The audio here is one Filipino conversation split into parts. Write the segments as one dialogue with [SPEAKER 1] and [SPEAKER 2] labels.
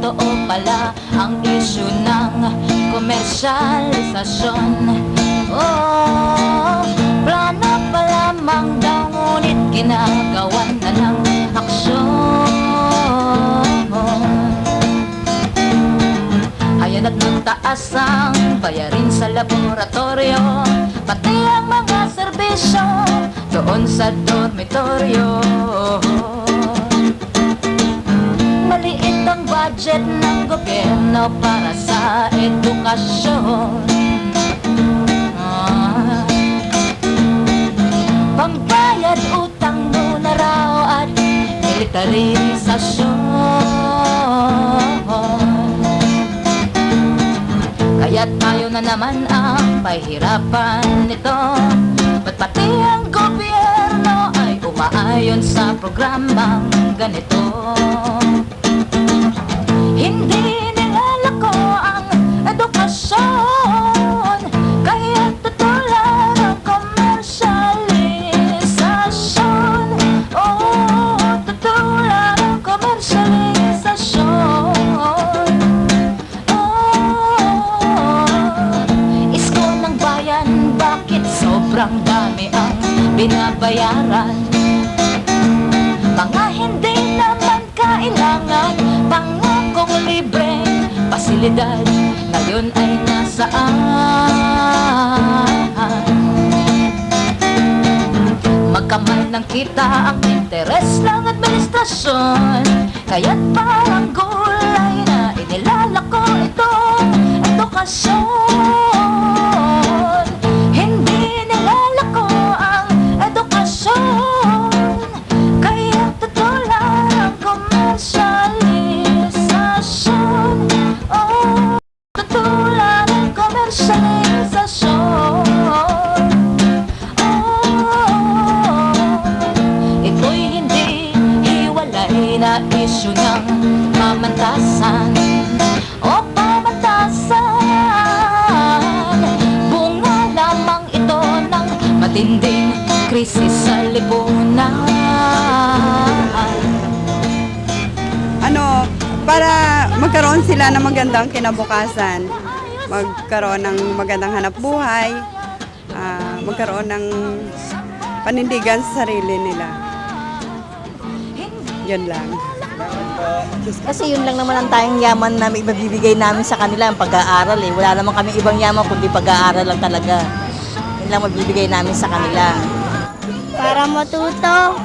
[SPEAKER 1] totoo pala ang issue ng komersyalisasyon. Oh, plano pa lamang daw, ngunit ginagawan na ng aksyon. Hayan at ng taas ang bayarin sa laboratorio, pati ang mga serbisyo doon sa dormitoryo. Maliit ang budget ng gobyerno para sa edukasyon. Pangbayad utang muna raw at militarisasyon. Kaya't tayo na naman ang pahirapan nito. Ba't pati ang gobyerno ay umaayon sa programang ganito? Hindi nilalako ang edukasyon, kaya tutulan ang komersyalisasyon. Oh, tutulan ang komersyalisasyon. Isko ng bayan, bakit sobrang dami ang binabayaran? Mga hindi naman kailangan, pangakong libreng pasilidad, ngayon ay nasaan? Magkamay ng kita ang interes ng administrasyon, kaya't parang gulay na inilalako itong edukasyon. Hindi nilalako ang edukasyon, kaya tutulan ang komersyalisasyon. Oh, tutulan ang komersyalisasyon. Ito'y hindi hiwalay na isyu ng pamantasan o pamantasan. Bunga lamang ito ng matinding krisis sa lipunan.
[SPEAKER 2] Para magkaroon sila ng magandang kinabukasan, magkaroon ng magandang hanap buhay, magkaroon ng panindigan sa sarili nila. Yun lang.
[SPEAKER 3] Kasi yun lang naman ang tayong yaman na ibibigay namin sa kanila, ang pag-aaral eh. Wala naman kami ibang yaman kundi pag-aaral lang talaga. Yun lang mabibigay namin sa kanila.
[SPEAKER 4] Para matuto.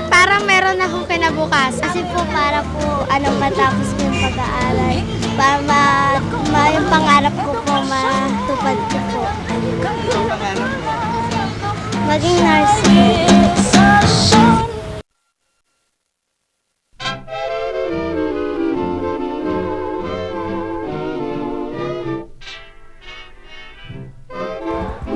[SPEAKER 4] Para meron akong kinabukas. Kasi po para po matapos ko yung pag-aaral. Para yung pangarap ko po matupad ko po. Maging nurse.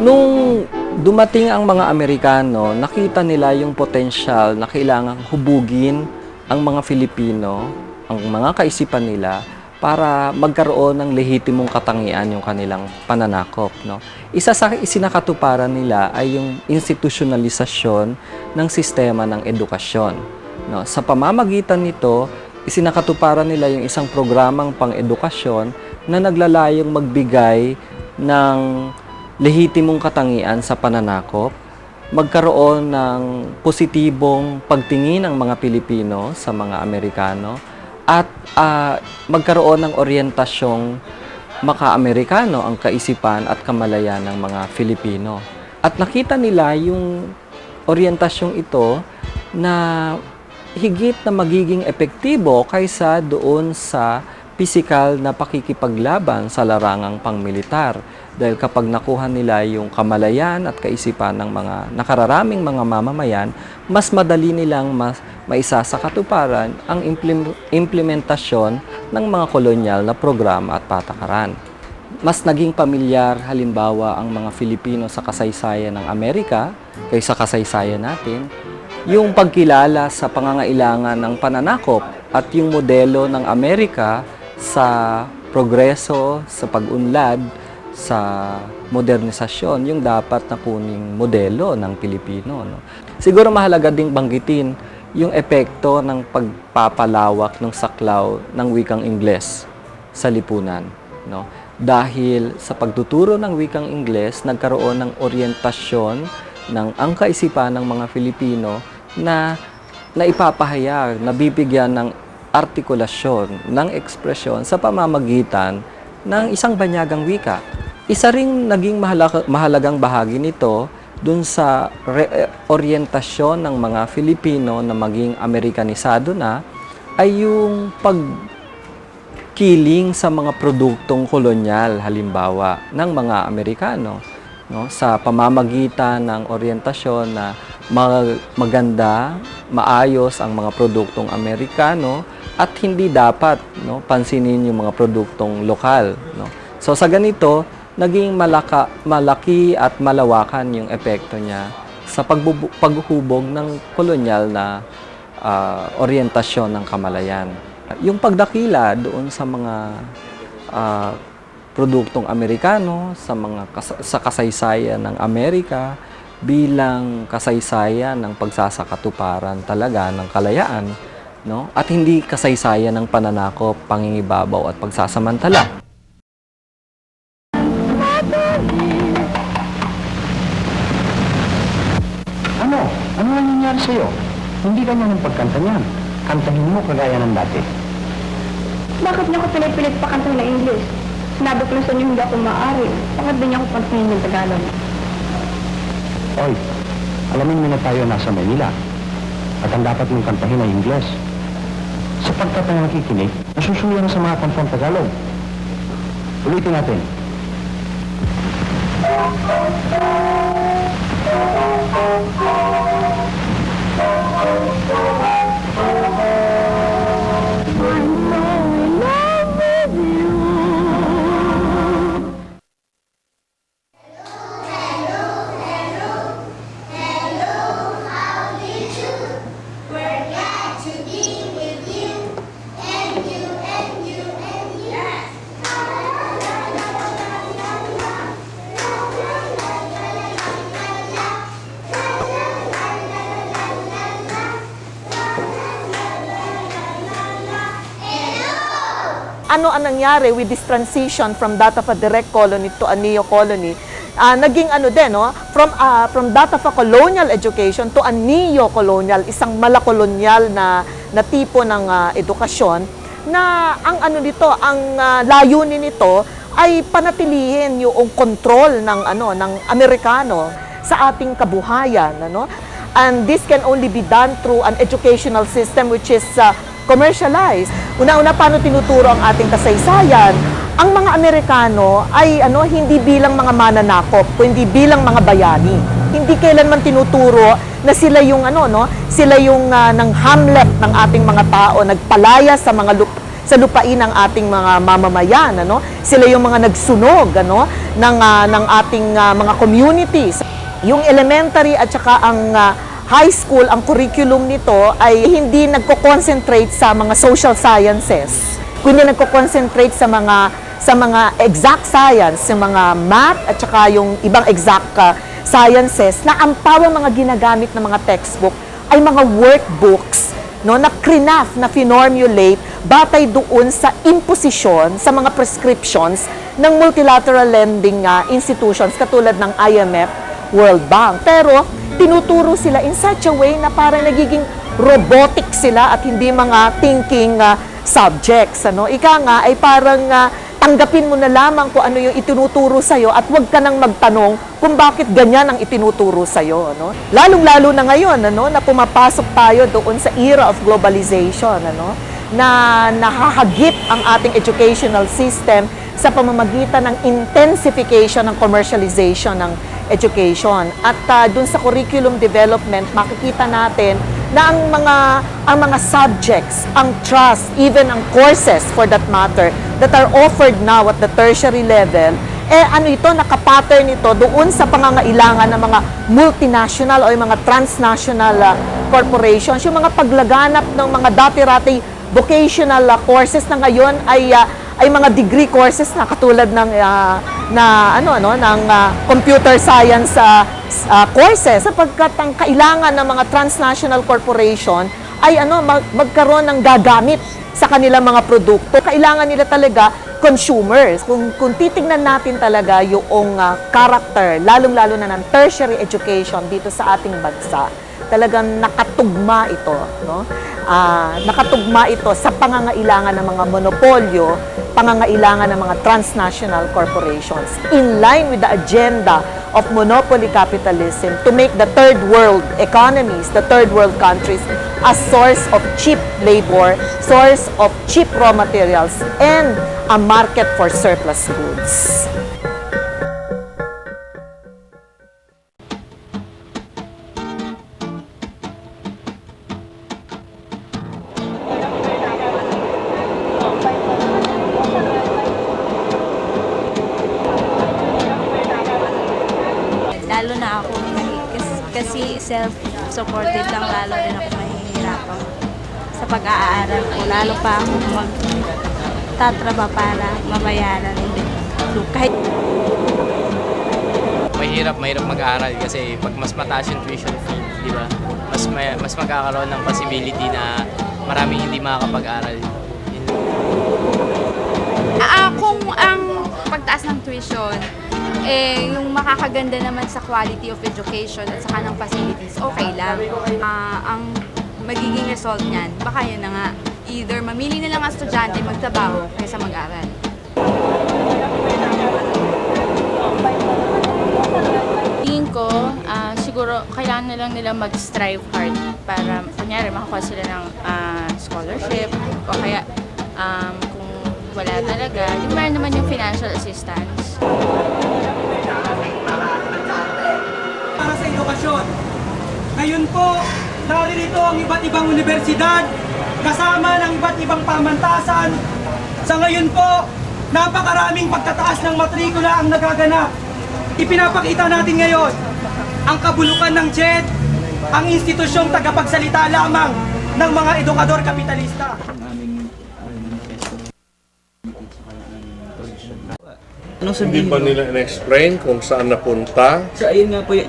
[SPEAKER 5] Nung dumating ang mga Amerikano, nakita nila yung potensyal na kailangang hubugin ang mga Filipino, ang mga kaisipan nila, para magkaroon ng lehitimong katangian yung kanilang pananakop. No? Isa sa isinakatuparan nila ay yung institusyonalisasyon ng sistema ng edukasyon. No? Sa pamamagitan nito, isinakatuparan nila yung isang programang pang-edukasyon na naglalayong magbigay ng lehitimong katangian sa pananakop, magkaroon ng positibong pagtingin ng mga Pilipino sa mga Amerikano, at magkaroon ng orientasyong maka-Amerikano ang kaisipan at kamalayan ng mga Filipino. At nakita nila yung orientasyong ito na higit na magiging epektibo kaysa doon sa pisikal na pakikipaglaban sa larangang pangmilitar. Dahil kapag nakuha nila yung kamalayan at kaisipan ng mga nakararaming mga mamamayan, mas madali nilang maisa sa katuparan ang implementasyon ng mga kolonyal na programa at patakaran. Mas naging pamilyar halimbawa ang mga Filipino sa kasaysayan ng Amerika kaysa kasaysayan natin, yung pagkilala sa pangangailangan ng pananakop at yung modelo ng Amerika sa progreso, sa pag-unlad, sa modernisasyon, yung dapat na kuning modelo ng Pilipino. No? Siguro mahalaga ding banggitin yung epekto ng pagpapalawak ng saklaw ng wikang Ingles sa lipunan, no? Dahil sa pagtuturo ng wikang Ingles, nagkaroon ng oryentasyon ng ang kaisipan ng mga Filipino na naipapahayag, nabibigyan ng artikulasyon, ng ekspresyon sa pamamagitan ng isang banyagang wika. Isa ring naging mahalagang bahagi nito dun sa orientasyon ng mga Filipino na maging Amerikanisado na ay yung pagkiling sa mga produktong kolonyal, halimbawa, ng mga Amerikano, no? Sa pamamagitan ng orientasyon na maganda, maayos ang mga produktong Amerikano at hindi dapat, no, pansinin yung mga produktong lokal, no? So sa ganito, naging malaki at malawakan yung epekto niya sa paghubog ng kolonyal na orientasyon ng kamalayan. Yung pagdakila doon sa mga produktong Amerikano, sa kasaysayan ng Amerika bilang kasaysayan ng pagsasakatuparan talaga ng kalayaan, no? At hindi kasaysayan ng pananakop, pangingibabaw at pagsasamantala.
[SPEAKER 6] Ano ang nangyayari sa'yo? Hindi ganyan ang pagkanta niyan. Kantahin mo kagaya ng dati.
[SPEAKER 7] Bakit niyo ako pinipilit pa kanta ng English? Sinabi ko na sa inyo hindi ako maaari. Bakit din niyo ako pantayin ng Tagalog?
[SPEAKER 6] Oy, alamin mo na tayo nasa Manila. At ang dapat mong kantahin ay Ingles. Sapagkat ang nakikinig, nasusuya na sa mga kantang Tagalog. Ulitin natin.
[SPEAKER 3] Ano ang nangyari with this transition from that of a direct colony to a neo-colony? Naging ano din, no? From that of a colonial education to a neo-colonial, isang malakolonyal na tipo ng edukasyon, na ang ano nito, ang layunin nito ay panatilihin yung control ng Amerikano sa ating kabuhayan, ano? And this can only be done through an educational system which is commercialized. Una-una, paano tinuturo ang ating kasaysayan? Ang mga Amerikano ay hindi bilang mga mananakop, kundi bilang mga bayani. Hindi kailanman tinuturo na sila yung sila yung ng Hamlet ng ating mga tao, nagpalaya sa mga sa lupain ng ating mga mamamayan, Sila yung mga nagsunog, ng ating mga communities. Yung elementary at saka ang high school, ang curriculum nito ay hindi nagko-concentrate sa mga social sciences, kundi nagko-concentrate sa mga exact science, sa mga math at saka yung ibang exact sciences, na ang pawang mga ginagamit ng mga textbook ay mga workbooks, na craft, na finormulate batay doon sa imposition, sa mga prescriptions ng multilateral lending institutions katulad ng IMF, World Bank. Pero tinuturo sila in such a way na parang nagiging robotic sila at hindi mga thinking subjects. Ika nga ay parang tanggapin mo na lamang kung ano yung itinuturo sa'yo at huwag ka nang magtanong kung bakit ganyan ang itinuturo sa'yo. Lalong-lalo na ngayon, na pumapasok tayo doon sa era of globalization, na nahahagip ang ating educational system sa pamamagitan ng intensification ng commercialization ng education. At dun sa curriculum development, makikita natin na ang mga subjects, ang trust, even ang courses for that matter, that are offered now at the tertiary level, nakapattern ito doon sa pangangailangan ng mga multinational o yung mga transnational corporations, yung mga paglaganap ng mga dati-rati vocational courses na ngayon ay mga degree courses na katulad ng ng computer science courses, sapagkat ang kailangan ng mga transnational corporation ay magkaroon ng gagamit sa kanilang mga produkto. Kailangan nila talaga consumers. Kung titingnan natin talaga yung character, lalong-lalo na ng tertiary education dito sa ating bansa, talagang nakatugma ito, no? Nakatugma ito sa pangangailangan ng mga monopolyo, pangangailangan ng mga transnational corporations, in line with the agenda of monopoly capitalism to make the third world economies, the third world countries, a source of cheap labor, source of cheap raw materials, and a market for surplus goods.
[SPEAKER 8] Lalo na ako, kasi self-supported lang, lalo rin ako mahihirapan sa pag-aaral ko. Lalo pa ako magtatraba para mabayaran kahit
[SPEAKER 9] mahirap mag-aaral kasi pag mas mataas yung tuition fee, di ba? Mas magkakaroon ng possibility na maraming hindi makakapag-aral.
[SPEAKER 10] Kung ang pagtaas ng tuition, yung makakaganda naman sa quality of education at saka ng facilities, okay lang. Ang magiging result niyan, baka yun na nga, either mamili na lang ang estudyante magtrabaho kaysa mag-aral.
[SPEAKER 8] tingin ko, siguro kailangan na lang nila mag-strive hard para, kunyari, makakuha sila ng scholarship o kaya kung wala talaga, meron naman yung financial assistance.
[SPEAKER 11] Para sa edukasyon. Ngayon po, naririto ang iba't ibang universidad, kasama ng iba't ibang pamantasan. Sa ngayon po, napakaraming pagtataas ng matrikula ang nagaganap. Ipinapakita natin ngayon ang kabulukan ng JED, ang institusyong tagapagsalita lamang ng mga edukador kapitalista.
[SPEAKER 12] Hindi ba nila in-explain kung saan napunta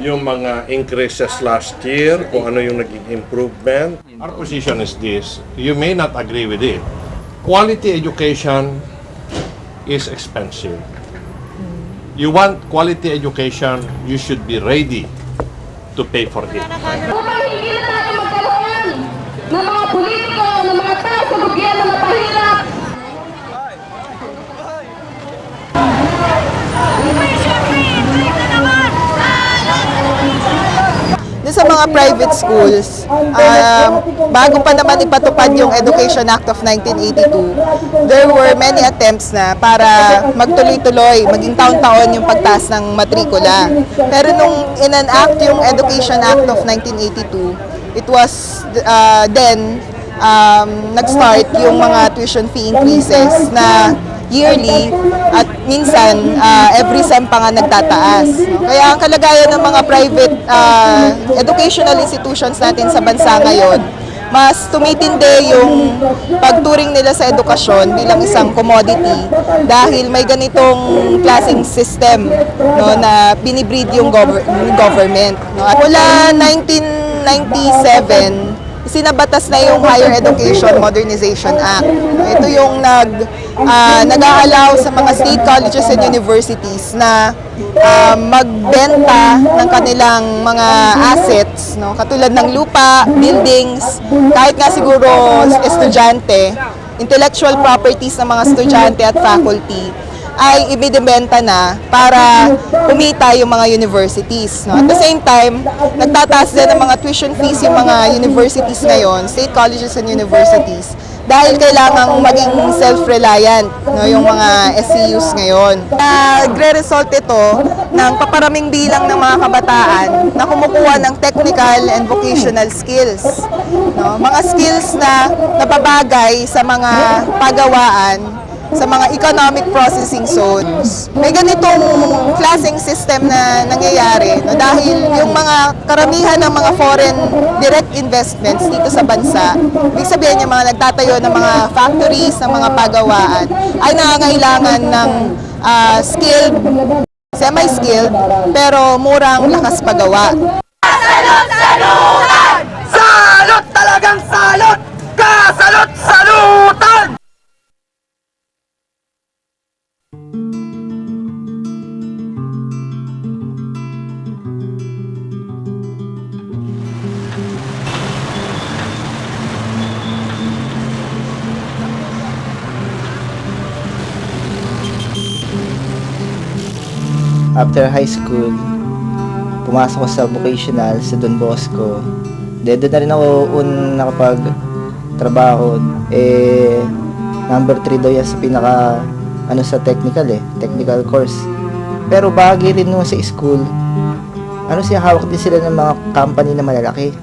[SPEAKER 12] yung mga increases last year, kung ano yung naging improvement? Our position is this, you may not agree with it. Quality education is expensive. You want quality education, you should be ready to pay for it.
[SPEAKER 13] Hindi na tayo magkaroon ng mga politiko, ng mga tao sa gobyerno na pahirap.
[SPEAKER 3] Sa mga private schools, bago pa naman ipatupad yung Education Act of 1982, there were many attempts na para magtuloy-tuloy, maging taon-taon yung pagtaas ng matrikula. Pero nung in-enact yung Education Act of 1982, it was then nag-start yung mga tuition fee increases na yearly at minsan every sem pa nga nagtataas. Kaya ang kalagayan ng mga private educational institutions natin sa bansa ngayon, mas tumitindi yung pagturing nila sa edukasyon bilang isang commodity dahil may ganitong klaseng system, no, na binibreed yung government. No. At mula 1997, sinabatas na yung Higher Education Modernization Act. Ito yung nag-aalaw sa mga state colleges and universities na magbenta ng kanilang mga assets, no? Katulad ng lupa, buildings, kahit nga siguro estudyante, intellectual properties ng mga estudyante at faculty ay ibinibenta na para kumita yung mga universities. No? At the same time, nagtataas din ng mga tuition fees yung mga universities ngayon, state colleges and universities, dahil kailangang maging self-reliant, no, yung mga SCUs ngayon. Nagre-result ito ng paparaming bilang ng mga kabataan na kumukuha ng technical and vocational skills. No? Mga skills na napabagay sa mga pagawaan sa mga economic processing zones. May ganitong klaseng system na nangyayari, no? Dahil yung mga karamihan ng mga foreign direct investments dito sa bansa, ibig sabihin yung mga nagtatayo ng mga factories, ng mga pagawaan, ay nangangailangan ng skilled, semi-skilled, pero murang lakas pagawa.
[SPEAKER 11] Salot talagang salot! Kasalot-salutan!
[SPEAKER 14] After high school, pumasok ko sa vocational sa Don Bosco. Doon na rin ako nakapag-trabaho. Number 3 daw yan sa sa technical course. Pero bahagi rin nung sa school, hawak din sila ng mga company na malalaki.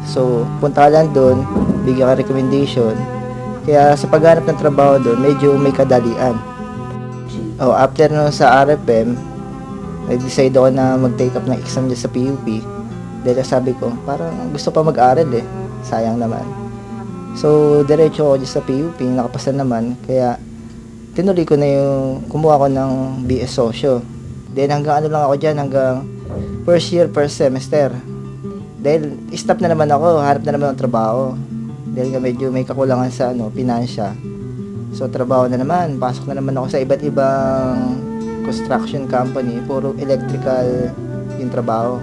[SPEAKER 14] So, punta ka lang doon, bigyan ka recommendation. Kaya sa paghanap ng trabaho doon, medyo may kadalian. After nun sa RFM, nag-decide ako na mag-take up ng exam dyan sa PUP. Dahil sabi ko, parang gusto pa mag-aral sayang naman. So, diretso ako dyan sa PUP, nakapasa naman. Kaya, tinuloy ko na kumuha ko ng BS Socio. Then hanggang lang ako dyan, hanggang first year, first semester. Dahil stop na naman ako, harap na naman ng trabaho. Dahil medyo may kakulangan sa finansya. So, trabaho na naman, pasok na naman ako sa iba't ibang construction company, puro electrical yung trabaho.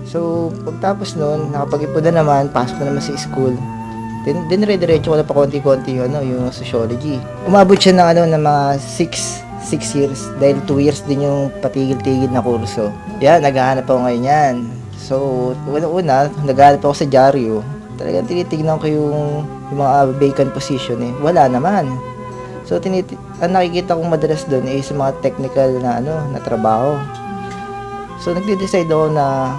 [SPEAKER 14] So, pagtapos nun, nakapag-ipon na naman, pasok na naman sa school. Then dire-diretso ko na pa konti-konti yung sociology. Umabot siya ng mga 6 years, dahil 2 years din yung patigil-tigil na kurso. Yan, naghahanap ako ngayon yan. So, una, naghahanap ako sa dyaryo. Talagang tinitignan ko yung mga vacant position Wala naman. So, ang nakikita kong madalas doon sa mga technical na na trabaho. So, nagde-decide ako na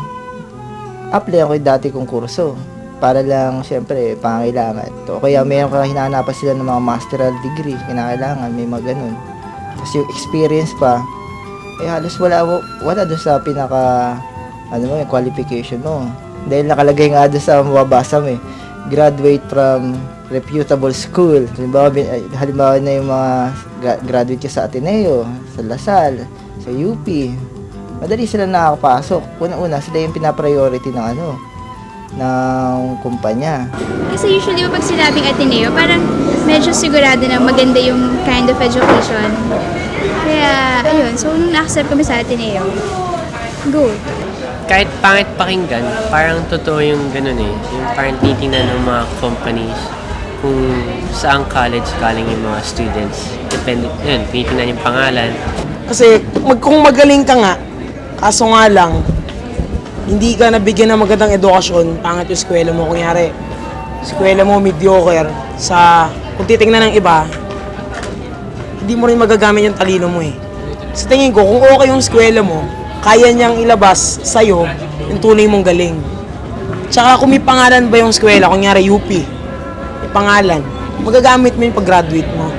[SPEAKER 14] apply ako yung dati kong kurso para lang, syempre, pangailangan. O kaya mayroon ka hinahanapan sila ng mga masteral degree, kinakailangan, may mga ganun. Kasi yung experience pa, halos wala doon sa pinaka, yung qualification mo. Dahil nakalagay nga doon sa mababasa mo graduate from reputable school. Halimbawa na yung mga graduate ka sa Ateneo, sa Lasal, sa UP. Madali sila nakakapasok. Una-una, sila yung pinapriority ng kumpanya.
[SPEAKER 15] Kasi usually pag sinabing Ateneo, parang medyo sigurado na maganda yung kind of education. Kaya, ayun. So, nung na-accept kami sa Ateneo, go.
[SPEAKER 16] Kahit pangit pakinggan, parang totoo yung ganun Yung parang titingnan ng mga companies kung saang college galing yung mga students. Depende, titingnan yung pangalan.
[SPEAKER 17] Kasi kung magaling ka nga, kaso nga lang, hindi ka nabigyan ng magandang edukasyon, pangit yung eskwela mo. Kunyari, eskwela mo mediocre, kung titingnan ng iba, hindi mo rin magagamit yung talino mo Sa tingin ko, kung okay yung eskwela mo, kaya niyang ilabas sa'yo yung tunay mong galing. Tsaka kung may pangalan ba yung eskwela, kunyari UP, may pangalan, magagamit mo yung pag-graduate mo.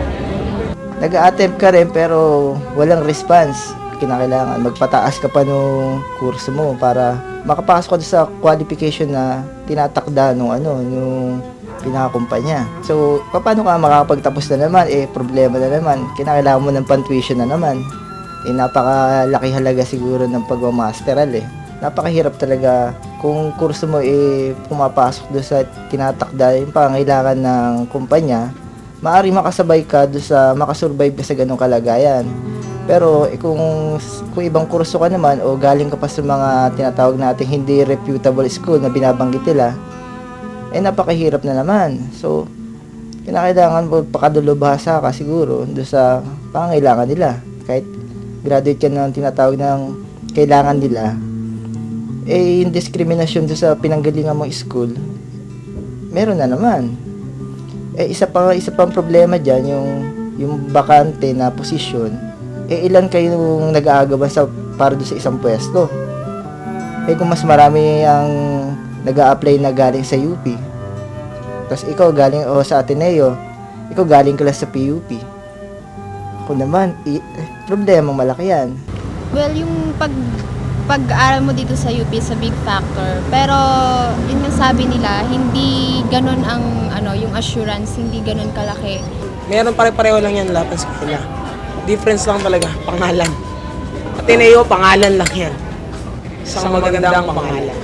[SPEAKER 14] Nag-a-attempt ka rin pero walang response. Kinakailangan magpataas ka pa nung kurso mo para makapasok ka sa qualification na tinatakda nung pinakakumpanya. So, paano ka makakapagtapos na naman? Problema na naman. Kinakailangan mo ng pan-tuition na naman. Napakalaki halaga siguro ng pagmamasteral Napakahirap talaga kung kurso mo pumapasok doon sa tinatakda yung pangailangan ng kumpanya. Maaari makasabay ka doon sa makasurvive ka sa ganong kalagayan. Pero kung ibang kurso ka naman o galing ka pa sa mga tinatawag natin hindi reputable school na binabanggit nila, napakahirap na naman. So, kinakailangan magpakadulubhasa ka siguro doon sa pangailangan nila. Kahit graduate ka ng tinatawag ng kailangan nila, yung discrimination doon sa pinanggalingan mong school, meron na naman. Isa pang problema dyan, yung bakante na posisyon, ilan kayong nag-aagawan para doon sa isang pwesto? Kung mas marami ang nag-a-apply na galing sa UP, tapos ikaw galing sa Ateneo, ikaw galing ka lang sa PUP. Kung naman, problema malaki yan.
[SPEAKER 18] Well, yung pag-aaral mo dito sa UP is a big factor. Pero, yun nga sabi nila, hindi ganun yung assurance, hindi ganun kalaki.
[SPEAKER 17] Meron pare-pareho lang yan lahat ng eskwela. difference lang talaga, pangalan. Ateneo, pangalan lang yan. Isang magandang pangalan.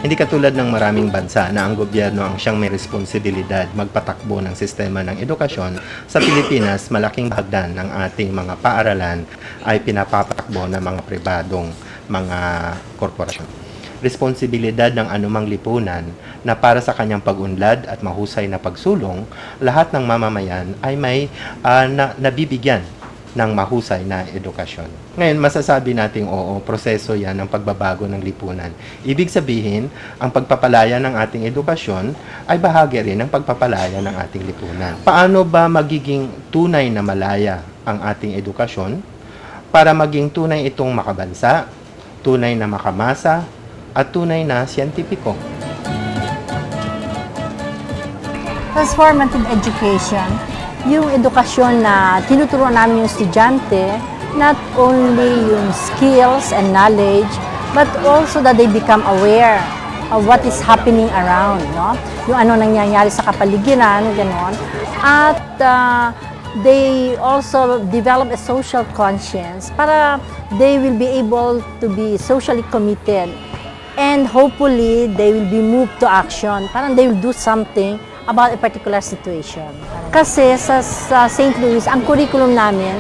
[SPEAKER 19] Hindi katulad ng maraming bansa na ang gobyerno ang siyang may responsibilidad magpatakbo ng sistema ng edukasyon, sa Pilipinas malaking bahagdan ng ating mga paaralan ay pinapapatakbo ng mga pribadong mga korporasyon. Responsibilidad ng anumang lipunan na para sa kanyang pag-unlad at mahusay na pagsulong, lahat ng mamamayan ay may nabibigyan ng mahusay na edukasyon. Ngayon, masasabi nating oo, proseso yan ng pagbabago ng lipunan. Ibig sabihin, ang pagpapalaya ng ating edukasyon ay bahagi rin ng pagpapalaya ng ating lipunan. Paano ba magiging tunay na malaya ang ating edukasyon para maging tunay itong makabansa, tunay na makamasa, at tunay na siyentipiko?
[SPEAKER 20] Transformative education, yung edukasyon na tinuturuan namin yung estudyante, not only yung skills and knowledge, but also that they become aware of what is happening around, no? Yung ano nangyayari sa kapaligiran, gano'n. At they also develop a social conscience para they will be able to be socially committed, and hopefully they will be moved to action. Parang they will do something about a particular situation. Kasi sa St. Louis, ang curriculum namin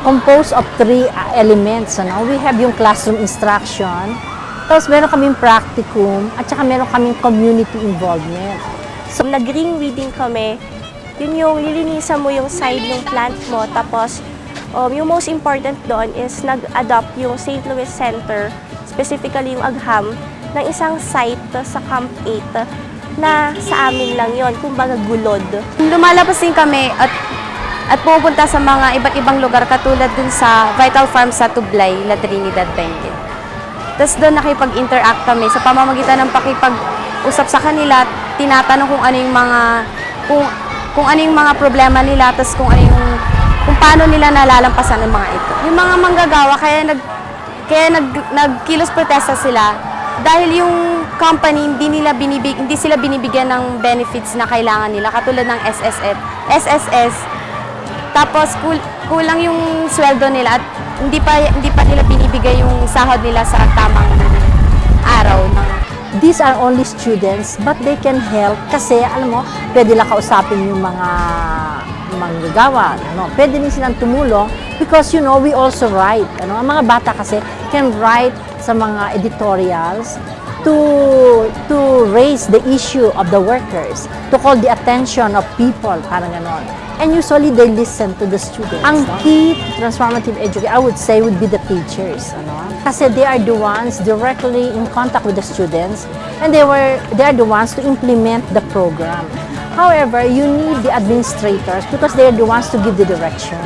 [SPEAKER 20] composed of 3 elements. Ano? We have yung classroom instruction, tapos meron kaming practicum, at saka meron kaming community involvement.
[SPEAKER 21] So, nag-ring reading kami. Yun yung lilinisan mo yung side ng plant mo, tapos yung most important doon is nag-adopt yung St. Louis Center, specifically yung Agham, ng isang site sa Camp 8 na sa amin lang yon, kumbaga gulod.
[SPEAKER 10] Lumalabas din kami at pupunta sa mga iba't ibang lugar katulad dun sa Vital Farm sa Tublay, La Trinidad, Benguet. Tapos doon nakipag-interact kami sa pamamagitan ng pakipag-usap sa kanila, tinatanong kung ano yung mga kung ano yung mga problema nila, tapos kung paano nila nalalampasan ang mga ito. Yung mga manggagawa kaya nagkilos protesta sila dahil yung company hindi sila binibigyan ng benefits na kailangan nila katulad ng SSS. Tapos kulang yung sweldo nila at hindi pa nila binibigay yung sahod nila sa tamang araw.
[SPEAKER 20] These are only students, but they can help kasi alam mo, pwede lang kausapin yung mga manggagawa, no? Pwede din silang tumulong because you know we also write, ano? Ang mga bata kasi can write sa mga editorials to raise the issue of the workers, to call the attention of people, parang ganon. And usually they listen to the students. Ang key transformative education, I would say, would be the teachers, ano? Kasi they are the ones directly in contact with the students, and they are the ones to implement the program. However, you need the administrators because they are the ones to give the direction.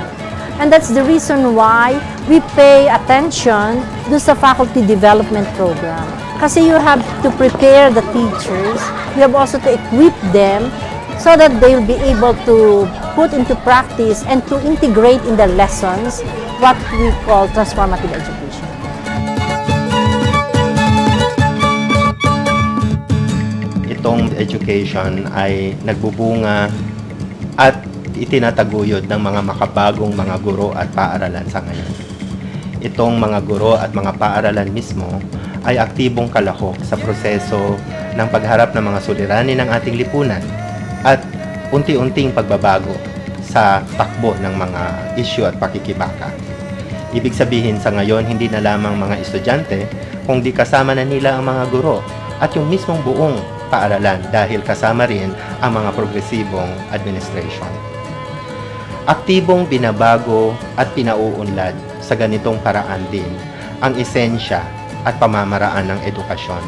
[SPEAKER 20] And that's the reason why we pay attention to the faculty development program. Kasi you have to prepare the teachers, you have also to equip them so that they will be able to put into practice and to integrate in their lessons what we call transformative education.
[SPEAKER 19] Itong education ay nagbubunga at itinataguyod ng mga makabagong mga guro at paaralan sa ngayon. Itong mga guro at mga paaralan mismo ay aktibong kalahok sa proseso ng pagharap ng mga suliranin ng ating lipunan at unti-unting pagbabago sa takbo ng mga issue at pakikibaka. Ibig sabihin sa ngayon, hindi na lamang mga estudyante, kundi kasama na nila ang mga guro at yung mismong buong paaralan dahil kasama rin ang mga progresibong administration. Aktibong binabago at pinauunlad sa ganitong paraan din ang esensya at pamamaraan ng edukasyon.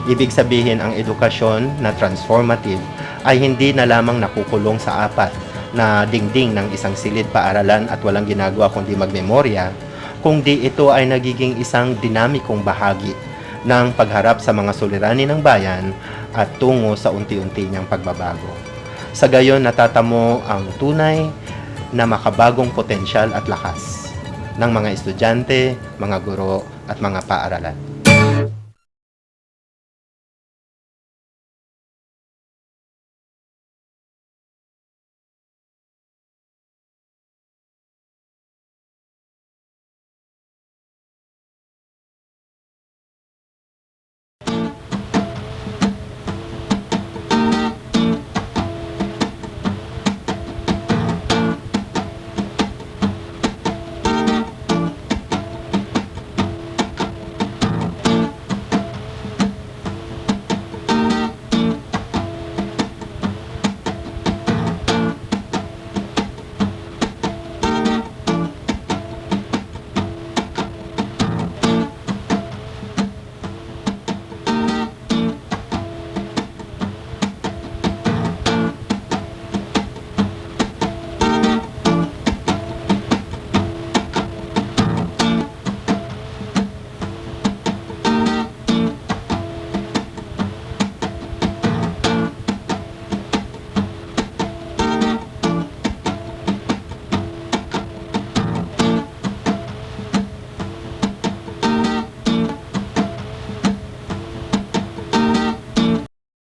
[SPEAKER 19] Ibig sabihin ang edukasyon na transformative ay hindi na lamang nakukulong sa 4 na dingding ng isang silid paaralan at walang ginagawa kundi magmemorya, kundi ito ay nagiging isang dinamikong bahagi ng pagharap sa mga suliranin ng bayan at tungo sa unti-unti niyang pagbabago. Sa gayon, natatamo ang tunay na makabagong potensyal at lakas ng mga estudyante, mga guro at mga paaralan.